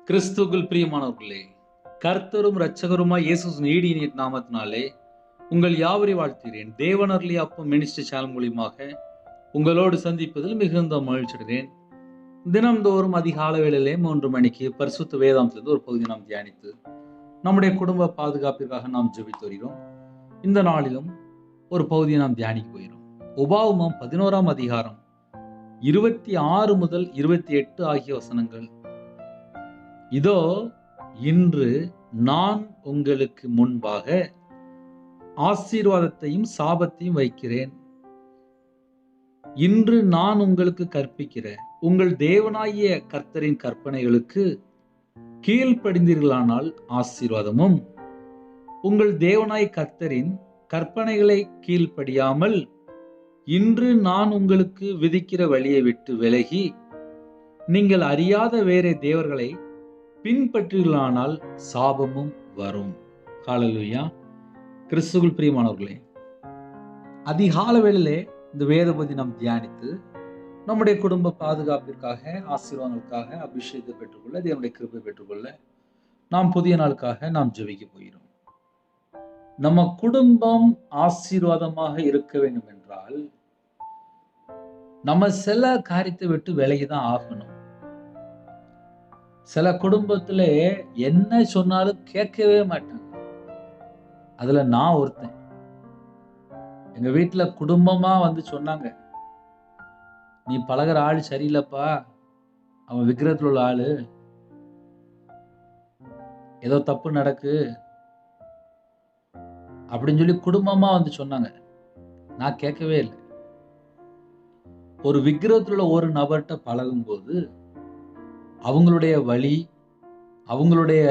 கிறிஸ்துவுக்குள் பிரியமானவர்களே, கர்த்தரும் இரட்சகருமாய் இயேசு நீடிய நாமத்தினாலே உங்கள் யாவரை வாழ்த்துகிறேன். தேவனர்லி அப்பம் மினிஸ்ட்ரி சேனல் மூலியமாக உங்களோடு சந்திப்பதில் மிகுந்த மகிழ்ச்சி அடைகிறேன். தினம்தோறும் அதிகால வேளையிலே 3 மணிக்கு பரிசுத்த வேதாந்தத்திலிருந்து ஒரு பகுதி நாம் தியானித்து நம்முடைய குடும்ப பாதுகாப்பிற்காக நாம் ஜெபித்து வருகிறோம். இந்த நாளிலும் ஒரு பகுதியை நாம் தியானிக்க போகிறோம். உபாகமம் 11ஆம் அதிகாரம் 26 முதல் 28 ஆகிய வசனங்கள். இதோ இன்று நான் உங்களுக்கு முன்பாக ஆசீர்வாதத்தையும் சாபத்தையும் வைக்கிறேன். இன்று நான் உங்களுக்கு கற்பிக்கிற உங்கள் தேவனாகிய கர்த்தரின் கற்பனைகளுக்கு கீழ்ப்படிந்தீர்களானால் ஆசீர்வாதமும், உங்கள் தேவனாய் கர்த்தரின் கற்பனைகளை கீழ்ப்படியாமல் இன்று நான் உங்களுக்கு விதிக்கிற வழியை விட்டு விலகி நீங்கள் அறியாத வேறே தேவர்களை பின்பற்றுகளானால் சாபமும் வரும். ஹல்லேலூயா. கிறிஸ்துவுக்குள் பிரியமானவர்களே, அதிகால வேளையிலே இந்த வேத பகுதி நாம் தியானித்து நம்முடைய குடும்ப பாதுகாப்பிற்காக, ஆசீர்வாதங்களுக்காக, அபிஷேகத்தை பெற்றுக்கொள்ள, தேவனுடைய கிருபை பெற்றுக்கொள்ள நாம் புதிய நாளுக்காக நாம் ஜெபிக்க போகிறோம். நம்ம குடும்பம் ஆசீர்வாதமாக இருக்க வேண்டும் என்றால் நம்ம சில காரியத்தை விட்டு விலகிதான் ஆகணும். சில குடும்பத்துல என்ன சொன்னாலும் கேட்கவே மாட்டாங்க. அதுல நான் ஒருத்தன். எங்க வீட்டுல குடும்பமா வந்து சொன்னாங்க, நீ பழகுற ஆள் சரியில்லைப்பா, அவன் விக்கிரத்துல உள்ள ஆளு, ஏதோ தப்பு நடக்கு அப்படின்னு சொல்லி குடும்பமா வந்து சொன்னாங்க. நான் கேட்கவே இல்லை. ஒரு விக்கிரத்துல உள்ள ஒரு நபர்கிட்ட பழகும் போது அவங்களுடைய வழி, அவங்களுடைய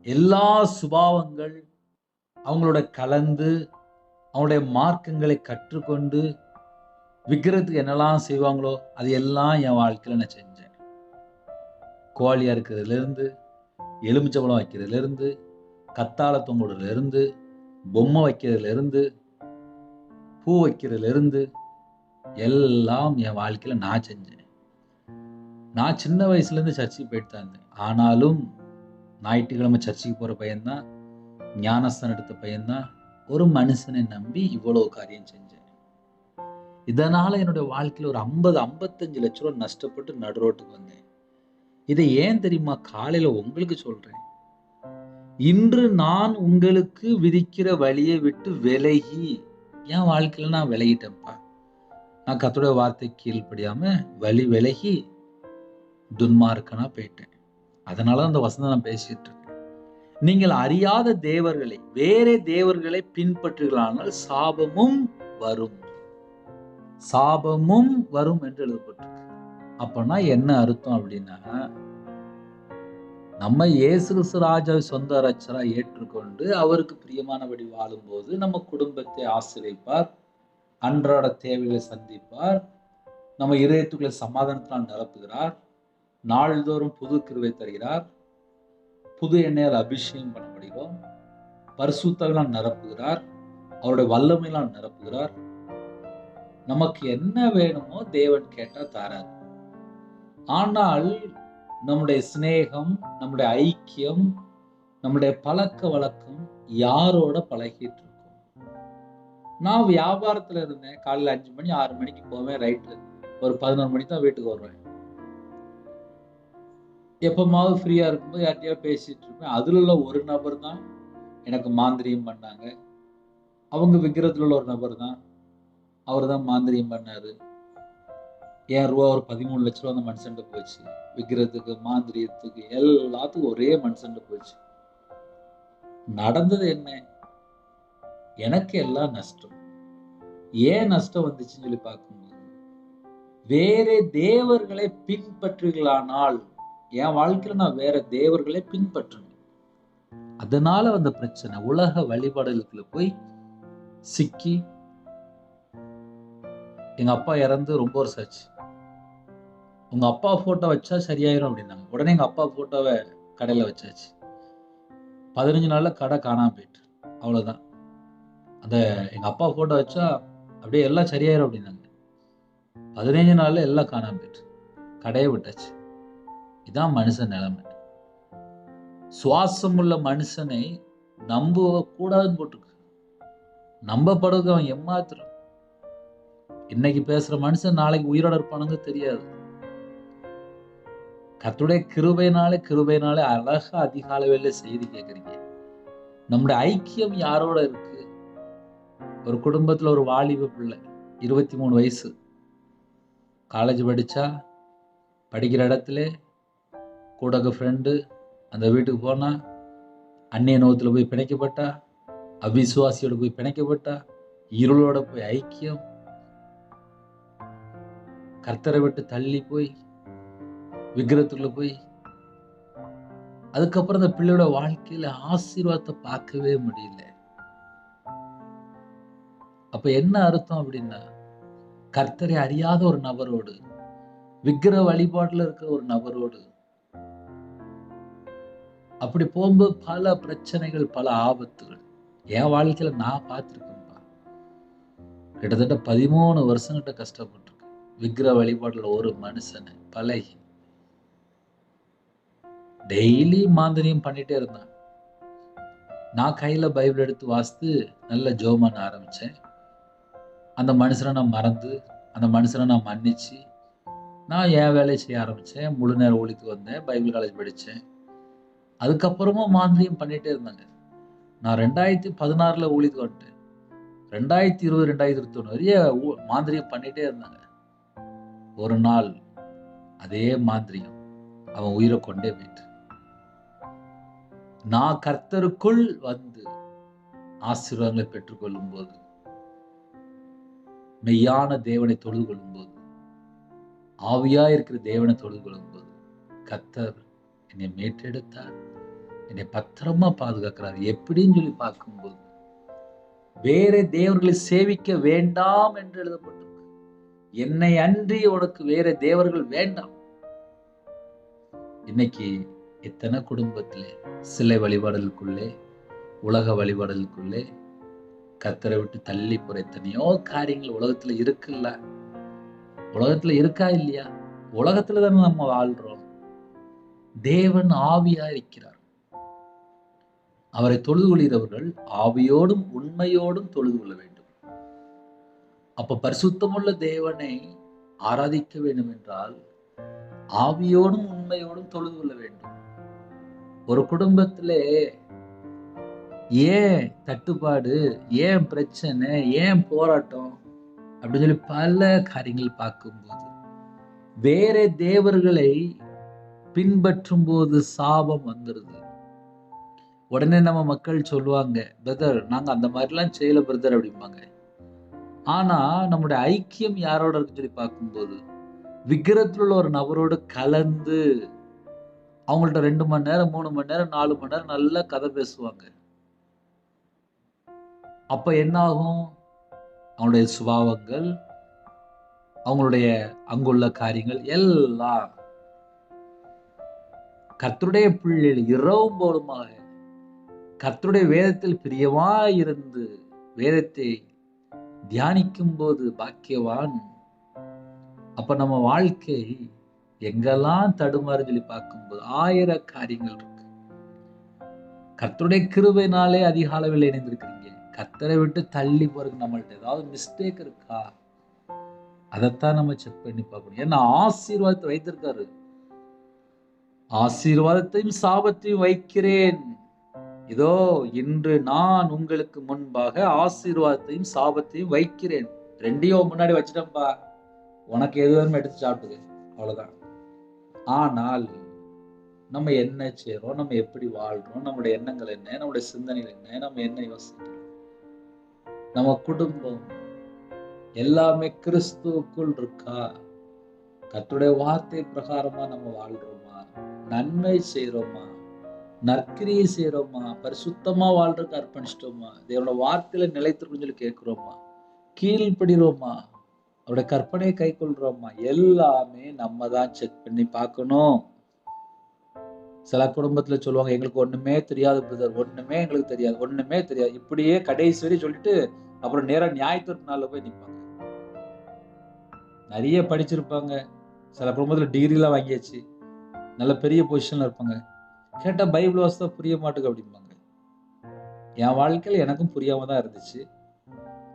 எல்லா சுபாவங்கள், அவங்களோட கலந்து அவங்களுடைய மார்க்கங்களை கற்றுக்கொண்டு விக்கிரத்துக்கு என்னெல்லாம் செய்வாங்களோ அது எல்லாம் என் வாழ்க்கையில நான் செஞ்சேன். கோழியா இருக்கிறதுல இருந்து, எலுமிச்சம்பழம் வைக்கிறதுல இருந்து, கத்தாழை தொங்குறதுல இருந்து, பொம்மை வைக்கிறதுல இருந்து, பூ வைக்கிறதுல இருந்து எல்லாம் என் வாழ்க்கையில நான் செஞ்சேன். நான் சின்ன வயசுல இருந்து சர்ச்சுக்கு போயிட்டு தான் இருந்தேன். ஆனாலும் ஞாயிற்றுக்கிழமை சர்ச்சுக்கு போற பையன்தான், ஞானஸ்தானம் எடுத்த பையன்தான், ஒரு மனுஷனை நம்பி இவ்வளவு காரியம் செஞ்சேன். இதனால என்னுடைய வாழ்க்கையில ஒரு 50-55 லட்ச ரூபாய் நஷ்டப்பட்டு நடுரோட்டுக்கு வந்தேன். இதை ஏன் தெரியுமா காலையில உங்களுக்கு சொல்றேன்? இன்று நான் உங்களுக்கு விதிக்கிற வழியை விட்டு விலகி, என் வாழ்க்கையில நான் விலகிட்டேன்ப்பா. நான் கர்த்தருடைய வார்த்தை கீழ்ப்படியாம வழி விலகி துன்மார்க்கனா போயிட்டேன். அதனால அந்த வசனம் நான் பேசிட்டு இருக்கேன். நீங்கள் அறியாத தேவர்களை, வேறே தேவர்களை பின்பற்றுகளானால் சாபமும் வரும். சாபமும் வரும் என்று எழுதப்பட்டிருக்கு. அப்பனா என்ன அர்த்தம் அப்படின்னா, நம்ம இயேசு கிறிஸ்து ராஜாவை சொந்த இரட்சகரா ஏற்றுக்கொண்டு அவருக்கு பிரியமானபடி வாழும்போது நம்ம குடும்பத்தை ஆசீர்வதிப்பார், அன்றாட தேவைகளை சந்திப்பார், நம்ம இதயத்துக்குள்ள சமாதானத்தினால் நிரப்புகிறார், நாள்தோறும் புது கிருபை தருகிறார், புது எண்ணெயால் அபிஷேகம் பண்ணப்படுகிறோம், பரிசுத்தங்களால் நிரப்புகிறார், அவருடைய வல்லமையினால் நிரப்புகிறார். நமக்கு என்ன வேணுமோ தேவன் கேட்டா தாரார். ஆனால் நம்முடைய சிநேகம், நம்முடைய ஐக்கியம், நம்முடைய பழக்க வழக்கம் யாரோட பழகிட்டு இருக்கோம்? நான் வியாபாரத்துல இருந்தேன். காலையில 5 மணி 6 மணிக்கு போவேன். ரைட்டு ஒரு 11 மணி தான் வீட்டுக்கு வருவேன். எப்பமாவது ஃப்ரீயா இருக்கும்போது யார்கிட்டயா பேசிட்டு இருப்பேன். அதுல உள்ள ஒரு நபர் தான் எனக்கு மாந்திரியம் பண்ணாங்க. அவங்க விக்கிரத்துல உள்ள ஒரு நபர் தான், அவர் தான் மாந்திரியம் பண்ணாரு. என் ரூபா ஒரு 13 லட்ச ரூபா அந்த மனுஷன்ட்டு போச்சு. விக்கிரத்துக்கு, மாந்திரியத்துக்கு, எல்லாத்துக்கும் ஒரே மனுஷன்ட்டு போச்சு. நடந்தது என்ன? எனக்கு எல்லாம் நஷ்டம். ஏன் நஷ்டம் வந்துச்சுன்னு சொல்லி பார்க்கும்போது, வேறே தேவர்களை பின்பற்றுகளானால், என் வாழ்க்கையில நான் வேற தேவர்களை பின்பற்றணும். அதனால வந்த பிரச்சனை. உலக வழிபாடுகளுக்குள்ள போய் சிக்கி, எங்க அப்பா இறந்து ரொம்ப வருஷம் ஆச்சு. உங்க அப்பா போட்டோ வச்சா சரியாயிரும் அப்படின்னாங்க. உடனே எங்க அப்பா போட்டோவை கடையில வச்சாச்சு. 15 நாள்ல கடை காணாம போயிட்டு. அவ்வளவுதான். அந்த எங்க அப்பா போட்டோ வச்சா அப்படியே எல்லாம் சரியாயிரும் அப்படின்னாங்க. 15 நாள்ல எல்லாம் காணாம போயிட்டு. கடையை விட்டாச்சு. இதான் மனுஷன் நிலைமை. சுவாசம் உள்ள மனுஷனை நம்ப கூடாதுன்னு போட்டிருக்கு. நம்பப்படுறது அவன் ஏமாத்திரம். இன்னைக்கு பேசுற மனுஷன் நாளைக்கு உயிரோட இருப்பானுங்க தெரியாது. கர்த்தருடைய கிருபையினாலே அழகா அதிகாலை வேளையில செய்தி கேட்குறீங்க. நம்முடைய ஐக்கியம் யாரோட இருக்கு? ஒரு குடும்பத்துல ஒரு வாலிப பிள்ளை 23 வயசு, காலேஜ் படிச்சா, படிக்கிற இடத்துல கூட ஃப்ரெண்டு, அந்த வீட்டுக்கு போனா அந்நிய நோகத்துல போய் பிணைக்கப்பட்டா, அவிசுவாசியோட போய் பிணைக்கப்பட்டா, இருளோட போய் ஐக்கியம், கர்த்தரை விட்டு தள்ளி போய் விக்கிரத்துக்குள்ள போய், அதுக்கப்புறம் அந்த பிள்ளையோட வாழ்க்கையில ஆசீர்வாதத்தை பார்க்கவே முடியல. அப்ப என்ன அர்த்தம் அப்படின்னா, கர்த்தரை அறியாத ஒரு நபரோடு, விக்கிர வழிபாட்டுல இருக்கிற ஒரு நபரோடு அப்படி போகும்போது பல பிரச்சனைகள், பல ஆபத்துகள் என் வாழ்க்கையில நான் பார்த்திருக்கேன்ப்பா. கிட்டத்தட்ட 13 வருஷங்கிட்ட கஷ்டப்பட்டிருக்கேன். விக்கிர வழிபாட்டுல ஒரு மனுஷனை பழகி டெய்லி மாந்திரியம் பண்ணிட்டே இருந்தான். நான் கையில பைபிள் எடுத்து வாசித்து நல்ல ஜெபம் பண்ண ஆரம்பிச்சேன். அந்த மனுஷனை நான் மறந்து, அந்த மனுஷனை நான் மன்னிச்சு, நான் என் வேலையை செய்ய ஆரம்பிச்சேன். முழு நேரம் ஊழியத்துக்கு வந்தேன், பைபிள் காலேஜ் படித்தேன். அதுக்கப்புறமும் மாந்திரியம் பண்ணிட்டே இருந்தாங்க. நான் 2016 ஊழியத்துக்கு வந்துட்டேன். 2020, 2021 வரைய மாந்திரியம் பண்ணிட்டே இருந்தாங்க. ஒரு நாள் அதே மாந்திரியம் அவன் உயிரை கொண்டே போயிட்டு, நான் கர்த்தருக்குள் வந்து ஆசீர்வாதங்களை பெற்றுக்கொள்ளும் போது, மெய்யான தேவனை தொழுது கொள்ளும் போது, ஆவியா இருக்கிற தேவனை தொழுது கொள்ளும் போது, கர்த்தர் என்னை மீட்டெடுத்தார், என்னை பத்திரமா பாதுகாக்கிறார். எப்படின்னு சொல்லி பார்க்கும்போது, வேற தேவர்களை சேவிக்க வேண்டாம் என்று எழுதப்பட்டிருக்கு. என்னை அன்றி உனக்கு வேற தேவர்கள் வேண்டாம். இன்னைக்கு எத்தனை குடும்பத்திலே சிலை வழிபாடுகளுக்குள்ளே, உலக வழிபாடுகளுக்குள்ளே கர்த்தரை விட்டு தள்ளி போற எத்தனையோ காரியங்கள் உலகத்துல இருக்குல்ல. உலகத்துல இருக்கா இல்லையா? உலகத்துல தானே நம்ம வாழ்றோம். தேவன் ஆவியா இருக்கிறார். அவரை தொழுது கொள்கிறவர்கள் ஆவியோடும் உண்மையோடும் தொழுது கொள்ள வேண்டும். அப்ப பரிசுத்தமுள்ள தேவனை ஆராதிக்க வேண்டும் என்றால் ஆவியோடும் உண்மையோடும் தொழுது கொள்ள வேண்டும். ஒரு குடும்பத்திலே ஏன் தட்டுப்பாடு, ஏன் பிரச்சனை, ஏன் போராட்டம் அப்படின்னு சொல்லி பல காரியங்கள் பார்க்கும்போது, வேற தேவர்களை பின்பற்றும் போது சாபம் வந்துருது. உடனே நம்ம மக்கள் சொல்லுவாங்க, பிரதர் நாங்க அந்த மாதிரிலாம் செய்யல பிரதர் அப்படிம்பாங்க. ஆனா நம்முடைய ஐக்கியம் யாரோட இருக்குன்னு சொல்லி பார்க்கும்போது, விக்கிரத்தில் உள்ள ஒரு நபரோடு கலந்து அவங்கள்ட்ட 2 மணி நேரம், 3 மணி நேரம், 4 மணி நேரம் நல்லா கதை பேசுவாங்க. அப்ப என்ன ஆகும்? அவங்களுடைய சுபாவங்கள், அவங்களுடைய அங்குள்ள காரியங்கள் எல்லாம் கர்த்தருடைய பிள்ளைகள் இரவும் போலுமாக கர்த்தருடைய வேதத்தில் பிரியமாயிருந்து வேதத்தை தியானிக்கும் போது பாக்கியவான். அப்ப நம்ம வாழ்க்கை எங்கெல்லாம் தடுமாறு சொல்லி பார்க்கும்போது 1000 காரியங்கள் இருக்கு. கர்த்தருடைய கிருபையினாலே அதிக அளவில் இணைந்திருக்கிறீங்க. கர்த்தரை விட்டு தள்ளி போறதுக்கு நம்மள்ட்ட ஏதாவது மிஸ்டேக் இருக்கா? அதைத்தான் நம்ம செக் பண்ணி பார்க்கணும். ஏன்னா ஆசீர்வாதத்தை வைத்திருக்காரு. ஆசீர்வாதத்தையும் சாபத்தையும் வைக்கிறேன், இதோ இன்று நான் உங்களுக்கு முன்பாக ஆசீர்வாதத்தையும் சாபத்தையும் வைக்கிறேன். ரெண்டையும் முன்னாடி வச்சுட்டேன்பா, உனக்கு எது வேணுமோ எடுத்து சாப்பிடுது, அவ்வளவுதான். ஆனால் நம்ம என்ன செய்யறோம், நம்ம எப்படி வாழ்றோம், நம்முடைய எண்ணங்கள் என்ன, நம்முடைய சிந்தனைகள் என்ன, நம்ம என்ன யோசிக்கிறோம், நம்ம குடும்பம் எல்லாமே கிறிஸ்துவுக்குள் இருக்கா? கர்த்தருடைய வார்த்தை பிரகாரமா நம்ம வாழ்றோமா? நன்மை செய்யறோமா? நற்கிரியை செய்யறோமா? பரிசுத்தமா வாழ்றதுக்கு அர்ப்பணிச்சிட்டோமா? தேவனோட வார்த்தையில நிலைத்திருக்குன்னு சொல்லி கேட்கிறோமா? கீழ்படுகிறோமா? அவருடைய கற்பனையை கை கொள்றோமா? எல்லாமே நம்ம தான் செக் பண்ணி பார்க்கணும். சில குடும்பத்துல சொல்லுவாங்க, எங்களுக்கு ஒண்ணுமே தெரியாது பிரதர், ஒண்ணுமே எங்களுக்கு தெரியாது, ஒண்ணுமே தெரியாது, இப்படியே கடைசி வரை சொல்லிட்டு அப்புறம் நேரா நியாயத்தீர்ப்பு நாள்ல போய் நிற்பாங்க. நிறைய படிச்சிருப்பாங்க, சில குடும்பத்துல டிகிரி எல்லாம் வாங்கியாச்சு, நல்ல பெரிய பொசிஷன்ல இருப்பாங்க. கேட்டா பைபிள் வாசித்தா புரிய மாட்டுக்கு அப்படிம்பாங்க. என் வாழ்க்கையில எனக்கும் புரியாம தான் இருந்துச்சு.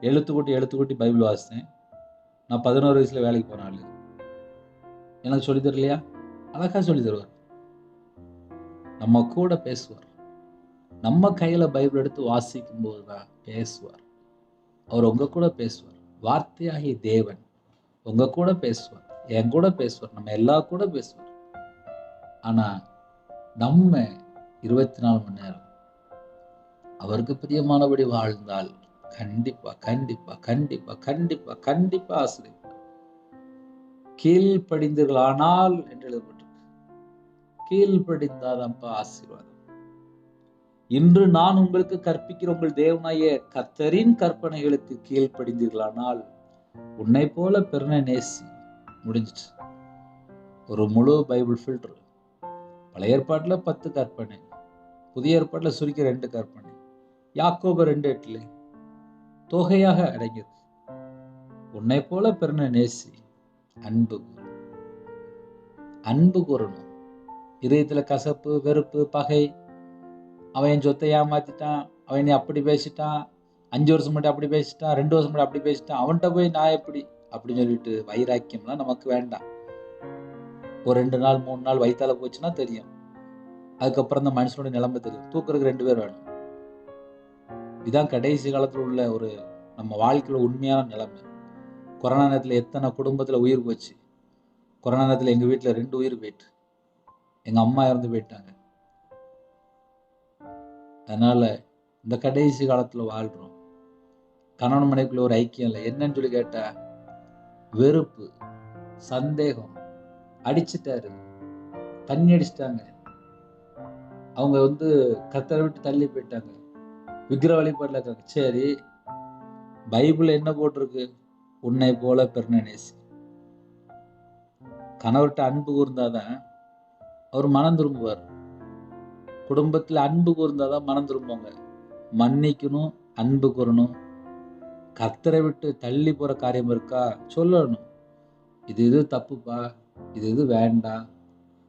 எழுத்து கூட்டி பைபிள் வாசித்தேன். நான் 11 வயசுல வேலைக்கு போன ஆளு. எனக்கு சொல்லித் தரலையா? அழகா சொல்லித் தருவார். நம்ம கூட பேசுவார். நம்ம கையில பைபிள் எடுத்து வாசிக்கும் போது தான் பேசுவார். அவர் உங்க கூட பேசுவார். வார்த்தையாகிய தேவன் உங்க கூட பேசுவார். என் கூட பேசுவார். நம்ம எல்லா கூட பேசுவார். ஆனா நம்ம 24 மணி நேரம் அவருக்கு பிரியமானபடி வாழ்ந்தால் கண்டிப்பா கண்டிப்பா கண்டிப்பா கண்டிப்பா கண்டிப்பா ஆசிரியர் கீழ்ப்படிந்தீர்களானால் என்று எழுதப்பட்டிருக்கு. கீழ்ப்படிந்தாதப்பா ஆசீர்வாதம். இன்று நான் உங்களுக்கு கற்பிக்கிற உங்கள் தேவனாய கர்த்தரின் கற்பனைகளுக்கு கீழ்ப்படிந்தீர்களானால் உன்னை போல பெருனை நேசி. முடிஞ்சிச்சு. ஒரு முழு பைபிள் ஃபில்டர். பழைய ஏற்பாட்டுல 10 கற்பனை, புதிய ஏற்பாட்டுல சுருக்கி 2 கற்பனை, யாக்கோபு 2:8 தொகையாக அடங்கியது. உன்னை போல பெருனை நேசி, அன்பு கூறு. அன்பு கூறணும். இதயத்துல கசப்பு, வெறுப்பு, பகை, அவன் என் சொத்தை ஏமாத்திட்டான், அவன் நீ அப்படி பேசிட்டான், 5 வருஷம் முன்னாடி அப்படி பேசிட்டான், 2 வருஷம் முன்னாடி அப்படி பேசிட்டான், அவன்கிட்ட போய் நான் எப்படி அப்படின்னு சொல்லிட்டு வைராக்கியம்லாம் நமக்கு வேண்டாம். ஒரு 2 நாள் 3 நாள் வயித்தால போச்சுன்னா தெரியும். அதுக்கப்புறம் அந்த மனுஷனோட நிலைமை தெரியும். தூக்குறதுக்கு 2 பேர் வேணும். இதுதான் கடைசி காலத்துல உள்ள ஒரு நம்ம வாழ்க்கையில உண்மையான நிலைமை. கொரோனா நேரத்துல எத்தனை குடும்பத்துல உயிர் போச்சு. கொரோனா நேரத்துல எங்க வீட்டுல 2 உயிர் போயிட்டு, எங்க அம்மா இறந்து போயிட்டாங்க. அதனால இந்த கடைசி காலத்துல வாழ்றோம். கணவன் மனைவிக்குள்ள ஒரு ஐக்கியம் இல்லை. என்னன்னு சொல்லி கேட்டா வெறுப்பு, சந்தேகம், அடிச்சுட்டாரு, தண்ணி அடிச்சிட்டாங்க, அவங்க கர்த்தரை விட்டு தள்ளி போயிட்டாங்க, விக்கிர வழிபாடுல இருக்காங்க. சரி, பைபிள் என்ன போட்டிருக்கு? உன்னை போல பெருனை நேசி. கணவர்கிட்ட அன்பு கூர்ந்தாதான் அவர் மனம் திரும்புவார். குடும்பத்துல அன்பு கூர்ந்தாதான் மனம் திரும்புவாங்க. மன்னிக்கணும், அன்பு கூறணும். கர்த்தரை விட்டு தள்ளி போற காரியம் இருக்கா சொல்லணும். இது தப்புப்பா, இது வேண்டாம்,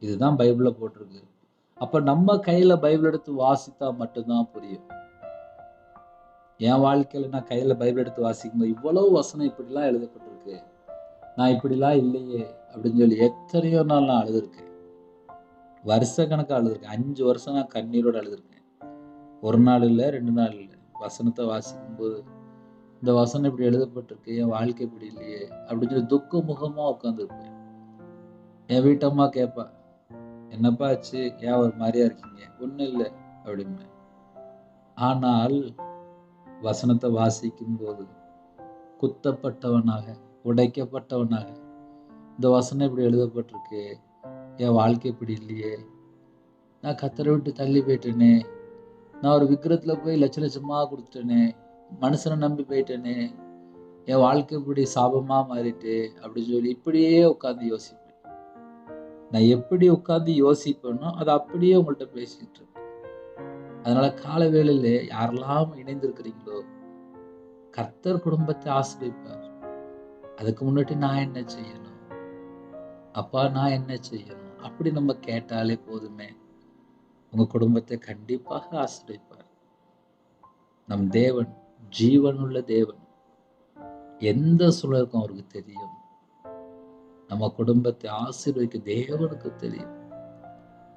இதுதான் பைபிள்ல போட்டிருக்கு. அப்ப நம்ம கையில பைபிள் எடுத்து வாசித்தா மட்டும்தான் புரியும். என் வாழ்க்கையில நான் கையில பைபிள் எடுத்து வாசிக்கும்போது இவ்வளவு வசனம் இப்படிலாம் எழுதப்பட்டிருக்கு, நான் இப்படிலாம் இல்லையே அப்படின்னு சொல்லி எத்தனையோ நாள் நான் அழுதுருக்கேன். வருஷ கணக்கா அழுதுருக்கேன். 5 வருஷம் நான் கண்ணீரோட அழுதுருக்கேன். ஒரு நாள் இல்லை, 2 நாள் இல்லை. வசனத்தை வாசிக்கும் போது இந்த வசனம் இப்படி எழுதப்பட்டிருக்கு, என் வாழ்க்கை இப்படி இல்லையே அப்படின்னு சொல்லி துக்க முகமா உட்காந்துருப்பேன். என் வீட்டம்மா கேட்பா, என்னப்பா ஆச்சு, ஏன் ஒரு மாதிரியா இருக்கீங்க? ஒன்றும் இல்லை அப்படின்னு. ஆனால் வசனத்தை வாசிக்கும் போது குத்தப்பட்டவனாக, உடைக்கப்பட்டவனாக, இந்த வசனம் இப்படி எழுதப்பட்டிருக்கு, என் வாழ்க்கை இப்படி இல்லையே, நான் கர்த்தரை விட்டு தள்ளி போயிட்டேனே, நான் ஒரு விக்கிரத்துல போய் லட்ச லட்சமா கொடுத்துட்டேனே, மனுஷனை நம்பி போயிட்டேனே, என் வாழ்க்கை இப்படி சாபமா மாறிட்டு அப்படின்னு சொல்லி இப்படியே உட்காந்து யோசிப்பேன். நான் எப்படி உட்காந்து யோசிப்பேனோ அதை அப்படியே உங்கள்கிட்ட பேசிட்டு இருக்கேன். அதனால கால வேளையில யாரெல்லாம் இணைந்திருக்கிறீங்களோ கர்த்தர் குடும்பத்தை ஆசீர்வதிப்பார். அதுக்கு முன்னாடி நான் என்ன செய்யணும், அப்பா நான் என்ன செய்யணும் அப்படி நம்ம கேட்டாலே போதுமே, உங்க குடும்பத்தை கண்டிப்பாக ஆசீர்வதிப்பார். நம் தேவன் ஜீவனுள்ள தேவன். எந்த சூழலுக்கும் அவருக்கு தெரியும். நம்ம குடும்பத்தை ஆசீர்வதிக்க தேவனுக்கு தெரியும்.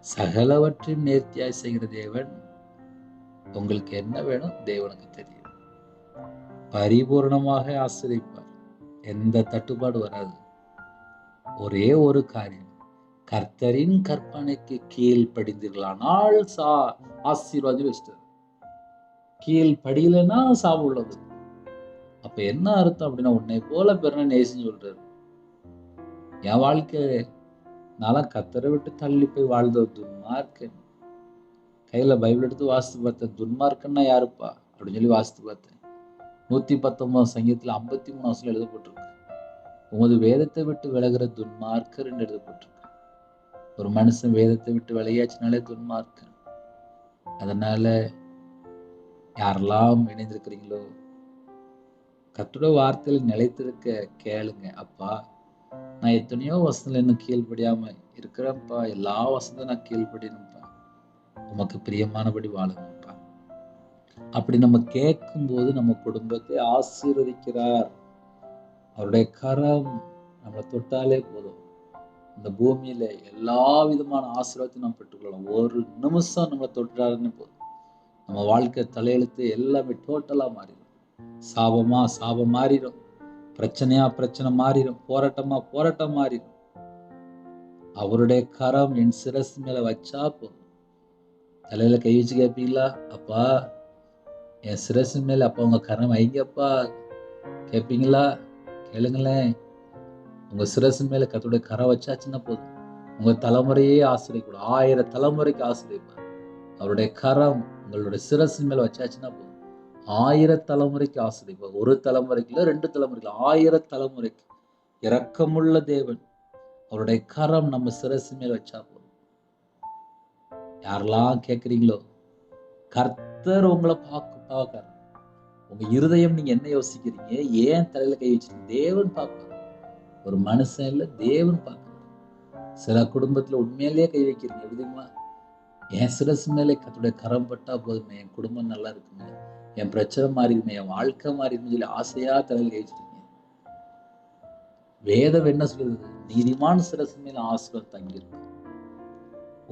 சகலவற்றையும் நேர்த்தியாய் செய்கிற தேவன். உங்களுக்கு என்ன வேணும் தேவனுக்கு தெரியும். பரிபூர்ணமாக ஆசீர்வதிப்பார். எந்த தட்டுப்பாடு வராது. ஒரே ஒரு காரியம், கர்த்தரின் கற்பனைக்கு கீழ்ப்படிந்தீர்களானால் ஆசீர்வாதி வச்சிட்டார். கீழ்ப்படியலைன்னா சாவு உள்ளது. அப்ப என்ன அர்த்தம் அப்படின்னா, உன்னை போல பெருனை நேசின்னு சொல்றாரு. என் வாழ்க்கை நான் கர்த்தரை விட்டு தள்ளி போய் வாழ்ந்த துன்மார்க்கன். கையில பைபிள் எடுத்து வாசித்து பார்த்தேன். துன்மார்க்கன்னா யாருப்பா அப்படின்னு சொல்லி வாசித்து பார்த்தேன். 119 சங்கீதத்துல 53 எழுதப்பட்டிருக்கு, உமது வேதத்தை விட்டு விலகிற துன்மார்க்கர் என்று எழுதப்பட்டிருக்கு. ஒரு மனுஷன் வேதத்தை விட்டு விலகியாச்சுனாலே துன்மார்க்கன். அதனால யாரெல்லாம் இணைந்திருக்கிறீங்களோ கர்த்தருடைய வார்த்தையில் நிலைத்திருக்க கேளுங்க. அப்பா நான் எத்தனையோ வசனத்துல இன்னும் கீழ்ப்படியாம இருக்கிறேன்ப்பா. எல்லா வசனத்தையும் நான் கீழ்ப்படியணும்ப்பா. உமக்கு பிரியமானபடி வாழணும்ப்பா. அப்படி நம்ம கேட்கும்போது நம்ம குடும்பத்தை ஆசீர்வதிக்கிறார். அவருடைய கரம் நம்மளை தொட்டாலே போதும். இந்த பூமியில எல்லா விதமான ஆசீர்வாதத்தையும் நம்ம பெற்றுக்கொள்ளலாம். ஒரு நிமிஷம் நம்மளை தொட்டாருன்னு போதும். நம்ம வாழ்க்கை தலையெழுத்து எல்லாமே டோட்டலா மாறிடும். சாபமா சாபம் மாறிடும். பிரச்சனையா பிரச்சனை மாறிடும். போராட்டமா போராட்டம் மாறிடும். அவருடைய கரம் என் சிரசு மேல வச்சா போதும். தலையில கை வச்சு கேட்பீங்களா? அப்பா என் சிரசு மேல அப்பா உங்க கரம் வைங்கப்பா கேட்பீங்களா? கேளுங்களேன். உங்க சிரசு மேல கர்த்தருடைய கரம் வச்சாச்சுன்னா போதும். உங்க தலைமுறையே ஆசீர்வதிக்கணும். 1000 தலைமுறைக்கு ஆசீர்வதிப்பார். அவருடைய கரம் உங்களுடைய சிரசு மேல வச்சாச்சுன்னா போதும். 1000 தலைமுறைக்கு ஆசீர்வதிப்பார். ஒரு தலைமுறைக்கு இல்ல, 2 தலைமுறைக்கு இல்ல, 1000 தலைமுறைக்கு. இரக்கமுள்ள தேவன். அவருடைய கரம் நம்ம சிரசு மேல வச்சா போதும். யாரெல்லாம் கேட்குறீங்களோ, கர்த்தர் உங்களை பார்க்க. உங்க இருதயம் நீங்க என்ன யோசிக்கிறீங்க? ஏன் தலையில கை வச்சிருக்கீங்க? தேவன் பார்ப்பார். ஒரு மனுஷன் இல்ல, தேவன் பார்க்கிறார். சில குடும்பத்துல உண்மையிலேயே கை வைக்கிறீங்க. எப்படிமா? என் சிரசு மேலே கர்த்தருடைய கரம் பட்டா போதுமே, என் குடும்பம் நல்லா இருக்குமே, என் பிரச்சனை மாறிடுமே, என் வாழ்க்கை மாறிடுமே சொல்லி ஆசையா தலையில கை வச்சிருக்கீங்க. வேதம் என்ன சொல்லுது? நீதிமான் சிரசு மேல ஆசீர்வாதம் தங்கியிருக்கு.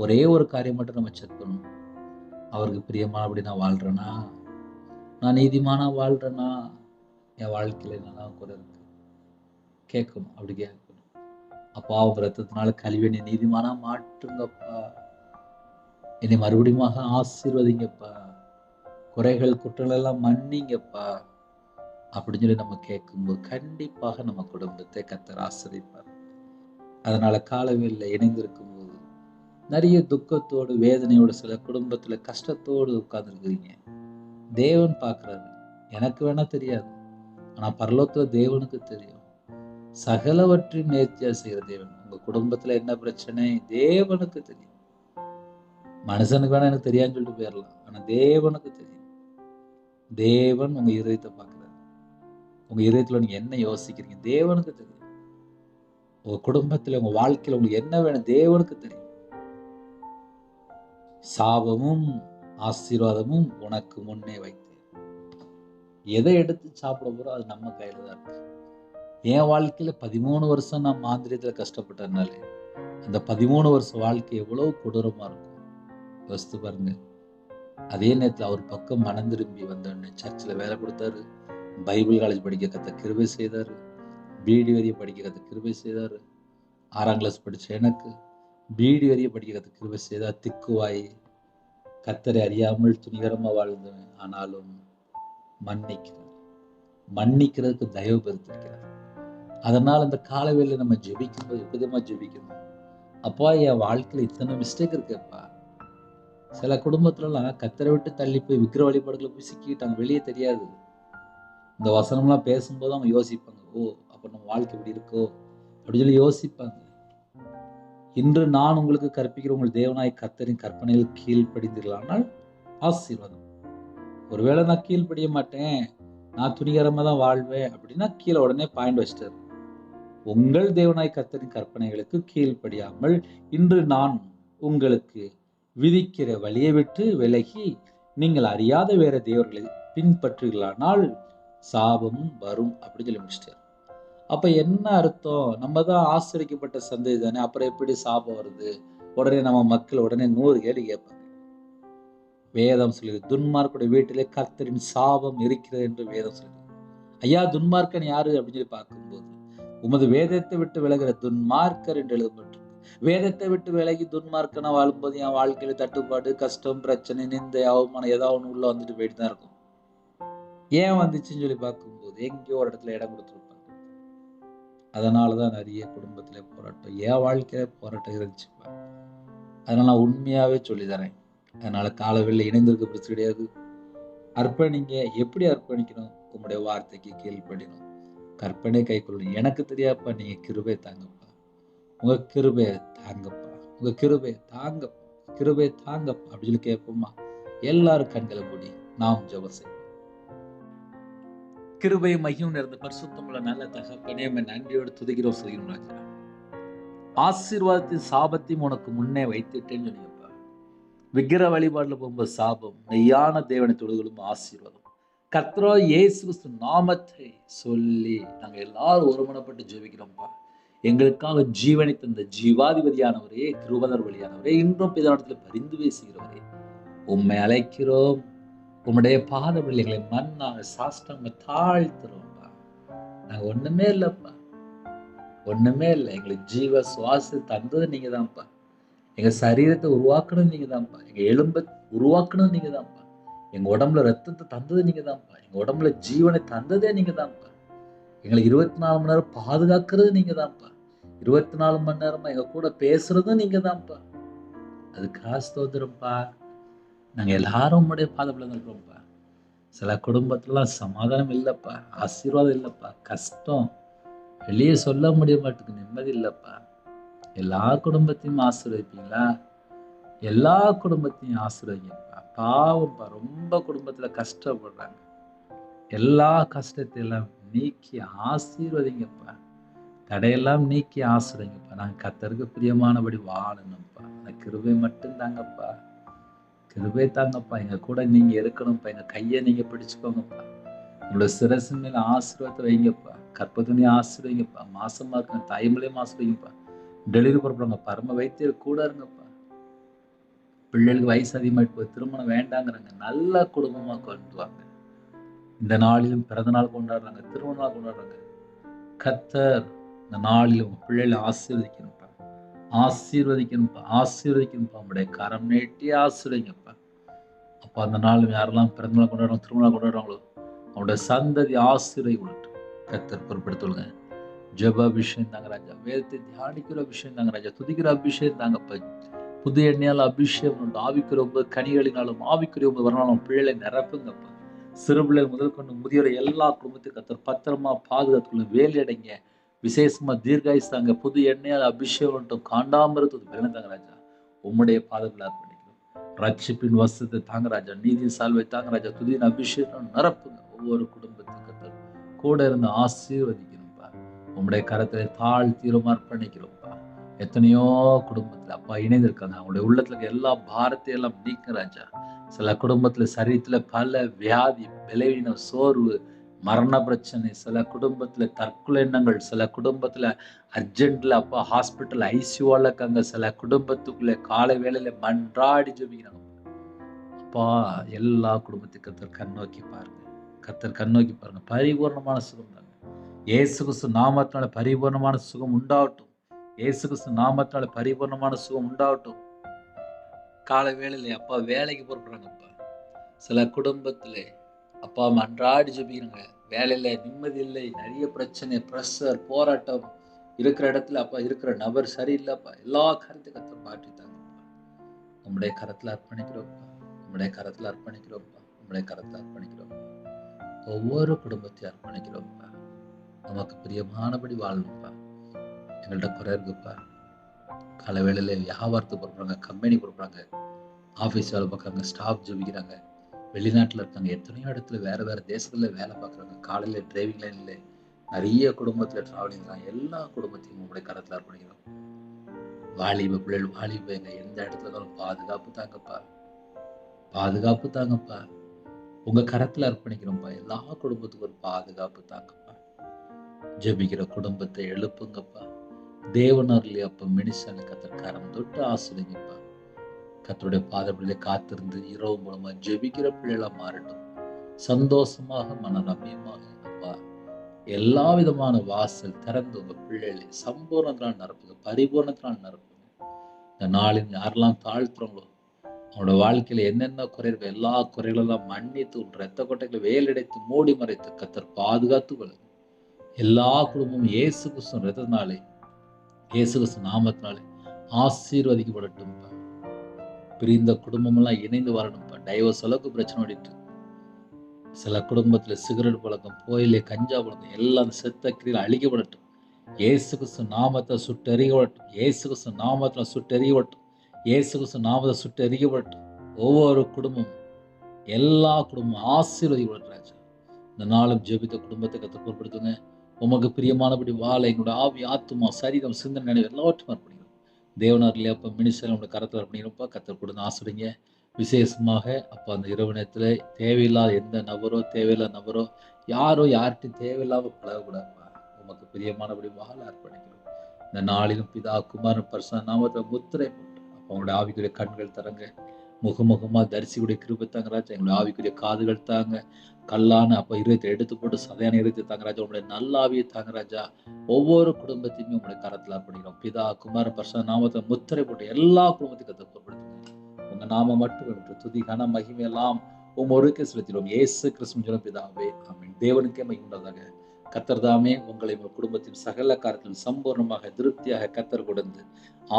ஒரே ஒரு காரியம் மட்டும் நம்ம செக் பண்ணணும். அவருக்கு பிரியமானபடி நான் வாழ்றேனா? நான் நீதிமானா வாழ்றேனா? என் வாழ்க்கையில என்னெல்லாம் குறை இருக்கு கேட்கணும். அப்படி கேட்கணும். அப்பா உங்க ரத்தத்தினால கழுவி என்னை நீதிமானா மாற்றுங்கப்பா. என்னை மறுபடியும் ஆசீர்வதிங்கப்பா. குறைகள் குற்றங்கள் எல்லாம் மன்னிங்கப்பா அப்படின்னு சொல்லி நம்ம கேட்கும்போது கண்டிப்பாக நம்ம குடும்பத்தை கர்த்தர் ஆசீர்வதிப்பார். அதனால காலவேளையில இணைந்திருக்கும் போது நிறைய துக்கத்தோடு வேதனையோடு சில குடும்பத்துல கஷ்டத்தோடு உட்கார்ந்துருக்கிறீங்க. தேவன் பார்க்கிறாரு. எனக்கு வேணா தெரியாது, ஆனா பரலோகத்துல தேவனுக்கு தெரியும். சகலவற்றையும் நேர்த்தியா செய்கிற தேவன். உங்க குடும்பத்துல என்ன பிரச்சனை தேவனுக்கு தெரியும். மனுஷனுக்கு வேணா எனக்கு தெரியாதுன்னு சொல்லிட்டு போயிடலாம், ஆனா தேவனுக்கு தெரியும். தேவன் உங்க இதயத்தை பார்க்கிறாரு. உங்க இதயத்துல நீங்க என்ன யோசிக்கிறீங்க தேவனுக்கு தெரியும். உங்க குடும்பத்துல உங்க வாழ்க்கையில உங்களுக்கு என்ன வேணும் தேவனுக்கு தெரியும். சாபமும் ஆசீர்வாதமும் உனக்கு முன்னே வைத்தேன். எதை எடுத்து சாப்பிட போறோம் அது நம்ம கையில தான் இருக்கு. என் வாழ்க்கையில 13 வருஷம் நான் மாந்திரியத்துல கஷ்டப்பட்டதுனால அந்த 13 வருஷம் வாழ்க்கை எவ்வளவு கொடூரமா இருக்கும் யோசித்து பாருங்க. அதே நேரத்துல அவர் பக்கம் மனம் திரும்பி வந்தோடனே சர்ச்சில் வேலை கொடுத்தாரு. பைபிள் காலேஜ் படிக்க கத்த கிருபை செய்தாரு. பிடி வரிய படிக்க கத்த கிருபை செய்தாரு. 6ஆம் கிளாஸ் படிச்ச எனக்கு பிடி வரிய படிக்க கத்த கிருபை செய்தார். திக்குவாய் கர்த்தரை அறியாமல் துணிகரமா வாழ்ந்தவன், ஆனாலும் மன்னிக்கிறார். மன்னிக்கிறதுக்கு தயவு பெருத்திருக்கிறார். அதனால அந்த காலவேளையில நம்ம ஜெபிக்கும்போது எப்படிமா ஜெபிக்கணும்? அப்பா என் வாழ்க்கையில இத்தனை மிஸ்டேக் இருக்குப்பா. சில குடும்பத்துலலாம் கர்த்தரை விட்டு தள்ளி போய் விக்கிர வழிபாடுகளை போய் சிக்கிட்டாங்க, வெளியே தெரியாது. இந்த வசனம்லாம் பேசும்போது அவங்க யோசிப்பாங்க, ஓ அப்ப நம்ம வாழ்க்கை இப்படி இருக்கோ அப்படின்னு சொல்லி யோசிப்பாங்க. இன்று நான் உங்களுக்கு கற்பிக்கிற உங்கள் தேவனாய் கர்த்தரின் கற்பனையில் கீழ்ப்படிந்தீர்களானால் ஆசீர்வாதம். ஒருவேளை நான் கீழ்ப்படிய மாட்டேன், நான் துணிகரமா தான் வாழ்வேன் அப்படின்னா கீழே உடனே பாயிண்ட் வச்சிட்டாரு. உங்கள் தேவனாய் கர்த்தரின் கற்பனைகளுக்கு கீழ்ப்படியாமல் இன்று நான் உங்களுக்கு விதிக்கிற வழியை விட்டு விலகி நீங்கள் அறியாத வேற தேவர்களை பின்பற்றுகளானால் சாபமும் வரும் அப்படின்னு சொல்லி முடிச்சிட்டாரு. அப்ப என்ன அர்த்தம்? நம்ம தான் ஆசிரியப்பட்ட சந்ததி தானே, அப்புறம் எப்படி சாபம் வருது? உடனே நம்ம மக்கள் உடனே 100 கேள்வி கேட்பாங்க. வேதம் சொல்லுது, துன்மார்க்குடைய வீட்டிலே கர்த்தரின் சாபம் இருக்கிறது என்று வேதம் சொல்லுது. ஐயா துன்மார்க்கன் யாரு அப்படின்னு சொல்லி பார்க்கும்போது உமது வேதத்தை விட்டு விலகிற துன்மார்க்கர் என்று எழுதப்பட்டிருக்கு. வேதத்தை விட்டு விலகி துன்மார்க்கனா வாழும்போது என் வாழ்க்கையில தட்டுப்பாடு, கஷ்டம், பிரச்சனை, நிந்தை, அவமானம் ஏதாவது ஒண்ணு உள்ள வந்துட்டு போயிட்டு தான் இருக்கும். ஏன் வந்துச்சுன்னு சொல்லி பார்க்கும்போது எங்கேயோ ஒரு இடத்துல இடம் கொடுத்துருப்பாங்க. அதனாலதான் நிறைய குடும்பத்துல போராட்டம், என் வாழ்க்கையில போராட்டம் இருந்துச்சுப்பா. அதனால நான் உண்மையாவே சொல்லி தரேன். அதனால காலவெளியில இணைந்திருக்க பிரச்சனை கிடையாது. அர்ப்பணிங்க. எப்படி அர்ப்பணிக்கணும்? உங்களுடைய வார்த்தைக்கு கீழ்ப்படியணும். கற்பனை கை கொள்ளணும். எனக்கு தெரியாப்பா, நீங்க கிருபை தாங்கப்பா, உங்க கிருபை தாங்கப்பா, உங்க கிருபை தாங்கப்பா, கிருபை தாங்கப்பா அப்படின்னு சொல்லி கேட்போமா? எல்லாரும் கண்களை மூடி நாம் ஜெபம் செய்வோம். கிருபை மகியும் நிறைந்த பரிசுத்தமுள்ள நல்ல தகப்பனே, நன்றியோடு துதிக்கிறோம் சொல்கிறோம் ராஜா. ஆசீர்வாதத்தின் சாபத்தையும் உனக்கு முன்னே வைத்துட்டேன்னு சொன்னீங்கப்பா. விக்கிர வழிபாடுல போகும்போது சாபம், மெய்யான தேவனை தொழுகளும் ஆசீர்வாதம். கர்த்தராகிய இயேசு கிறிஸ்து நாமத்தை சொல்லி நாங்க எல்லாரும் ஒருமனப்பட்டு ஜெபிக்கிறோம்ப்பா. எங்களுக்காக ஜீவனை தந்த ஜீவாதிபதியானவரே, கிருபைதர் வழியானவரே, இன்றும் பிதாவிடத்தில் பரிந்து பேசுகிறவரே, உம்மை அழைக்கிறோம். உம்முடைய பாதபடியில் எங்களை மண்ணாக சாஷ்டாங்க தாழ்த்துறோம்ப்பா. நாங்க ஒண்ணுமே இல்லப்பா, ஒண்ணுமே இல்லை. எங்களுக்கு ஜீவ சுவாசம் தந்தது நீங்க தான்ப்பா. எங்க சரீரத்தை உருவாக்கணும் நீங்க தான்ப்பா. எங்க எலும்பை உருவாக்கணும் நீங்க தான்ப்பா. எங்க உடம்புல ரத்தத்தை தந்தது நீங்க தான்ப்பா. எங்க உடம்புல ஜீவனை தந்ததே நீங்க தான்ப்பா. எங்களை 24 மணி நேரம் பாதுகாக்கிறது நீங்க தான்ப்பா. 24 மணி நேரமா எங்க கூட பேசுறதும் நீங்க தான்ப்பா. அதுக்காக ஸ்தோத்திரம்ப்பா. நாங்க எல்லாரும் உம்முடைய பாதபடியில் இருக்கிறோம்ப்பா. சில குடும்பத்துலாம் சமாதானம் இல்லப்பா, ஆசீர்வாதம் இல்லப்பா, கஷ்டம், வெளியே சொல்ல முடிய மாட்டேங்குது, நிம்மதி இல்லப்பா. எல்லா குடும்பத்தையும் ஆசீர்வதிப்பீங்களா? எல்லா குடும்பத்தையும் ஆசீர்வதிங்கப்பா. பாவம்ப்பா, ரொம்ப குடும்பத்துல கஷ்டப்படுறாங்க. எல்லா கஷ்டத்தையெல்லாம் நீக்கி ஆசீர்வதிங்கப்பா. தடையெல்லாம் நீக்கி ஆசீர்வதிங்கப்பா. நாங்க கர்த்தருக்கு பிரியமானபடி வாழணும்ப்பா. அந்த கிருபை மட்டும் தாங்கப்பா. கிருபை தாங்கப்பா. எங்க கூட நீங்க இருக்கணும்ப்பா. எங்க கையை நீங்க பிடிச்சுக்கோங்கப்பா. உங்களோட சிரசு மேல ஆசீர்வாதத்தை வைங்கப்பா. கற்பத்துணி ஆசீர்வதிங்கப்பா. மாசமா இருக்கிற தாய்மொழியும் ஆசீர்வதிங்கப்பா. டெலிவரி போறப்ப பரம வைத்தியர் கூட இருங்கப்பா. பிள்ளைகளுக்கு வயசு அதிகமாயிட்டு போய் திருமணம் வேண்டாங்கிறாங்க. நல்ல குடும்பமா கொண்டு வாங்க. இந்த நாளிலும் பிறந்த நாள் கொண்டாடுறாங்க, திருமண நாள் கொண்டாடுறாங்க. கர்த்தர் இந்த நாளிலும் பிள்ளைகளை ஆசீர்வதிக்கணும்ப்பா, ஆசீர்வதிக்கணும்ப்பா, ஆசீர்வதிக்கணும்ப்பா. உங்களுடைய கரம் நீட்டி ஆசீர்வதிங்கப்பா. அப்ப அந்த நாளும் யாரெல்லாம் பிறந்த நாள் கொண்டாடுறாங்க, திருமண நாள் கொண்டாடுறாங்களோ அவங்களுடைய சந்ததி ஆசீர்வதிக்கட்டும். கர்த்தர் பொறுப்படுத்துங்க. ஜெப அபிஷேகம் தாங்க ராஜா. வேதத்தை தியானிக்கிற அபிஷேகம் தாங்க ராஜா. துதிக்கிற அபிஷேகம் தாங்கப்பா. புது எண்ணெயால் அபிஷேகம் உண்டு. ஆவிக்குரிய 9 கனிகளினாலும் ஆவிக்குரிய 9 வரனாலும் பிள்ளைகளை நிரப்புங்கப்பா. சிறு பிள்ளைகள் முதல் கொண்டு முதியோர் எல்லா குடும்பத்தையும் கர்த்தர் பத்திரமா பாதுகாத்துக்குள்ள வேலையடைங்க. விசேஷமா தீர்காயுஸ் தாங்க. புது எண்ணெயால் அபிஷேகம் உண்டும். காண்டாமிருத்தது பலன் தாங்க ராஜா. உம்முடைய பாதத்தில் அர்ப்பணிக்கிறோம். ரட்சிப்பின் வசத்தை தாங்க ராஜா. நீதி சால்வை தாங்க ராஜா. துதியின் அபிஷேகம் நிரப்புங்க. ஒவ்வொரு குடும்பத்தையும் கர்த்தர் கூட இருந்து ஆசீர்வதிக்கணும்ப்பா. உம்முடைய கரத்தை தாழ்த்தீரமா அர்ப்பணிக்கிறோம்ப்பா. எத்தனையோ குடும்பத்துல அப்பா இணைந்திருக்காங்க. அவங்களுடைய உள்ளத்துல இருக்க எல்லா பாரத்தையும் எல்லாம் நீக்க ராஜா. சில குடும்பத்துல சரீரத்துல பல வியாதி, பலவீனம், சோர்வு, மரண பிரச்சனை, சில குடும்பத்துல தற்கொலை எண்ணங்கள், சில குடும்பத்துல அர்ஜென்ட்ல அப்பா ஹாஸ்பிட்டல் ஐசியூல இருக்காங்க. சில குடும்பத்துக்குள்ள காலை வேளையில மன்றாடி ஜெபிக்கிறாங்க. அப்பா எல்லா குடும்பத்துக்கும் கர்த்தர் கண்ணோக்கி பாருங்க. கர்த்தர் கண்ணோக்கி பாருங்க. பரிபூர்ணமான சுகம் தாங்க. இயேசு கிறிஸ்து நாமத்தினால பரிபூர்ணமான சுகம் உண்டாகட்டும். இயேசு கிறிஸ்து நாமத்தினால பரிபூர்ணமான சுகம் உண்டாகட்டும். காலை வேளையில அப்பா வேலைக்கு புறப்படுறாங்கப்பா. சில குடும்பத்துல அப்பா அன்றாடி ஜெபிக்கிறாங்க. வேலையில நிம்மதி இல்லை, நிறைய பிரச்சனை, பிரஷர், போராட்டம் இருக்கிற இடத்துல அப்பா இருக்கிற நபர் சரியில்லைப்பா. எல்லா காரியத்தையும் கர்த்தர் மாற்றித்தாங்கப்பா. உம்முடைய கரத்துல அர்ப்பணிக்கிறோம்ப்பா. உம்முடைய கரத்துல அர்ப்பணிக்கிறோம்ப்பா. உம்முடைய கரத்துல அர்ப்பணிக்கிறோம்ப்பா. ஒவ்வொரு குடும்பத்தையும் அர்ப்பணிக்கிறோம்ப்பா. நமக்கு பிரியமானபடி வாழணும்ப்பா. எங்கள்கிட்ட குறை இருக்குப்பா. காலை வேளையில வியாபாரத்துக்கு போடுறாங்க, கம்பெனி கொடுக்குறாங்க, ஆஃபீஸ் வேலை பார்க்குறாங்க, ஸ்டாஃப் ஜெபிக்கிறாங்க, வெளிநாட்டில் இருக்காங்க, எத்தனையோ இடத்துல வேறு வேறு தேசத்தில் வேலை பார்க்குறாங்க. காலையில் டிரைவிங் லைனில் நிறைய குடும்பத்தில் ட்ராவலிங் தான். எல்லா குடும்பத்தையும் உங்களுடைய கரத்தில் அர்ப்பணிக்கிறோம். வாலிப பிள்ளைகள் வாலிபங்க எந்த இடத்துல இருந்தாலும் பாதுகாப்பு தாங்கப்பா. பாதுகாப்பு தாங்கப்பா. உங்கள் கரத்தில் அர்ப்பணிக்கிறோம்ப்பா. எல்லா குடும்பத்துக்கும் ஒரு பாதுகாப்பு தாங்கப்பா. ஜெபிக்கிற குடும்பத்தை எழுப்புங்கப்பா. தேவனர்லி அப்ப மினிசன் கர்த்தர் கரம் தொட்டு ஆசீர்வதிங்கப்பா. கர்த்தருடைய பாதப்படியிலே காத்திருந்து இரவு மூலமா ஜெபிக்கிற பிள்ளைகளா மாறட்டும். சந்தோஷமாக மன ரம்யமாக அப்பா எல்லா விதமான வாசல் திறந்து உங்க பிள்ளைகளை சம்பூர்ணத்தினால் நிரப்புங்க, பரிபூர்ணத்தினால் நிரப்புங்க. இந்த நாளில் யாரெல்லாம் தாழ்த்துறோங்களோ அவனோட வாழ்க்கையில என்னென்ன குறை இருக்கோ எல்லா குறைகளெல்லாம் மன்னித்து உன் ரத்த கொட்டைகளை வேலடைத்து மூடி மறைத்து கர்த்தர் பாதுகாத்து கொள்ளுங்க. எல்லா குடும்பமும் இயேசு கிறிஸ்து ரத்தத்தினாலே, இயேசு கிறிஸ்து நாமத்தினாலே ஆசீர்வதிக்கப்படட்டும்ப்பா. பிரிந்த குடும்பம் எல்லாம் இணைந்து வரணும்ப்பா. டைவர்ஸ் அளவுக்கு பிரச்சனை ஓடிட்டு சில குடும்பத்துல சிகரெட் பழக்கம், போயிலே, கஞ்சா பழக்கம் எல்லாம் செத்த கிரியில் அழிக்கப்படட்டும். இயேசு கிறிஸ்து நாமத்தை சுட்டெறியப்படட்டும். இயேசு கிறிஸ்து நாமத்தில் சுட்டெறியப்படட்டும். இயேசு கிறிஸ்து நாமத்தை சுட்டெறியப்படட்டும். ஒவ்வொரு குடும்பமும் எல்லா குடும்பமும் ஆசீர்வதிக்கப்படட்டும் ராஜா. இந்த நாளும் ஜெபித்த குடும்பத்தை கர்த்தர் பொறுப்படுத்துங்க. உமக்கு பிரியமானபடி வாழ எங்களுடைய ஆவி, ஆத்துமா, சரீரம், சிந்தனை, நினைவு எல்லாவற்றையும் அர்ப்பணிக்கிறோம். தேவனார்லையே அப்போ மினிஸ்டர் உங்களுடைய கரத்தில் அர்ப்பணிக்கிறோம்ப்பா. கர்த்தர் கொடுத்து ஆசிரியங்க. விசேஷமாக அப்போ அந்த இரவு நேரத்தில் தேவையில்லாத எந்த நபரோ, தேவையில்லாத நபரோ, யாரோ யார்கிட்டையும் தேவையில்லாமல் பழகக்கூடாதுப்பா. உமக்கு பிரியமானபடி வாழ அர்ப்பணிக்கிறோம். இந்த நாளிலும் பிதா, குமாரன், பரிசுத்த நாமத்தை முத்திரை போட்டு அப்போ அவங்களுடைய ஆவிக்குரிய கண்கள் தரங்க, முகமுகமாக தரிசிக்குடைய கிருபை தாங்க ராஜா. எங்களுடைய ஆவிக்குரிய காதுகள் தாங்க, கல்லான அப்போ இருதயத்தை எடுத்து போட்டு சதையான இருதயத்தை தாங்க ராஜா. உங்களுடைய நல்ல ஆவியை தாங்க ராஜா. ஒவ்வொரு குடும்பத்தையுமே உங்களுடைய கரத்தில் அர்ப்பணிக்கிறோம். பிதா, குமாரன், பரிசுத்த நாமத்தை முத்திரை போட்டு எல்லா குடும்பத்தையும் கத்தப்படுத்துங்க. உங்க நாம மட்டும் என்று துதி, கன, மகிமை எல்லாம் ஒருவருக்கே செலுத்திடுவோம். இயேசு கிறிஸ்துவின் பிதாவே, ஆமென். தேவனுக்கே மகிமை உண்டாதாக. கர்த்தர் தாமே உங்களை உங்கள் குடும்பத்தின் சகல காரியத்திலும் சம்பூர்ணமாக திருப்தியாக கர்த்தர் கொடுத்து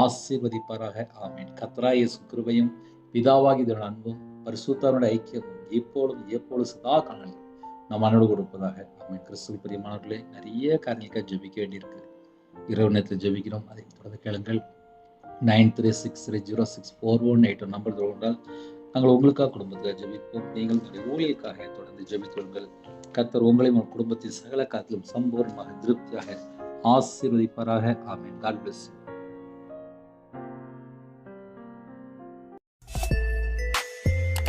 ஆசீர்வதிப்பாராக. ஆமென். கர்த்தராகிய இயேசு கிருபையும் பிதாவாகிய தேவனுடைய அன்பும் பரிசுத்தருடைய ஐக்கியமும் எப்பொழுதும் சதா காலங்களிலும் நம் அன்போடு கொடுப்பதாக. ஆமென். கிறிஸ்துவுக்குள் பிரியமானவர்களே, நிறைய காரியங்களுக்காக ஜெபிக்க வேண்டியிருக்கு. இரவு நேரத்தில் ஜெபிக்கிறோம். அதை தொடர்ந்து கேளுங்கள். 9363064181 நம்பர் கொண்டால் நாங்கள் உங்களுக்காக குடும்பத்தில் ஜெபிப்போம். நீங்கள் உங்களுடைய ஊழியருக்காக தொடர்ந்து ஜெபித்துள்ளுங்கள். கர்த்தர் உங்களையும் உங்கள் குடும்பத்தின் சகல காத்திலும் சம்பூர்ணமாக திருப்தியாக ஆசீர்வதிப்பாராக. ஆமென். God bless you.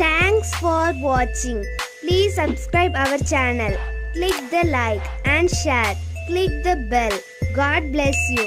Thanks for watching. Please subscribe our channel. Click the like and share. Click the bell. God bless you.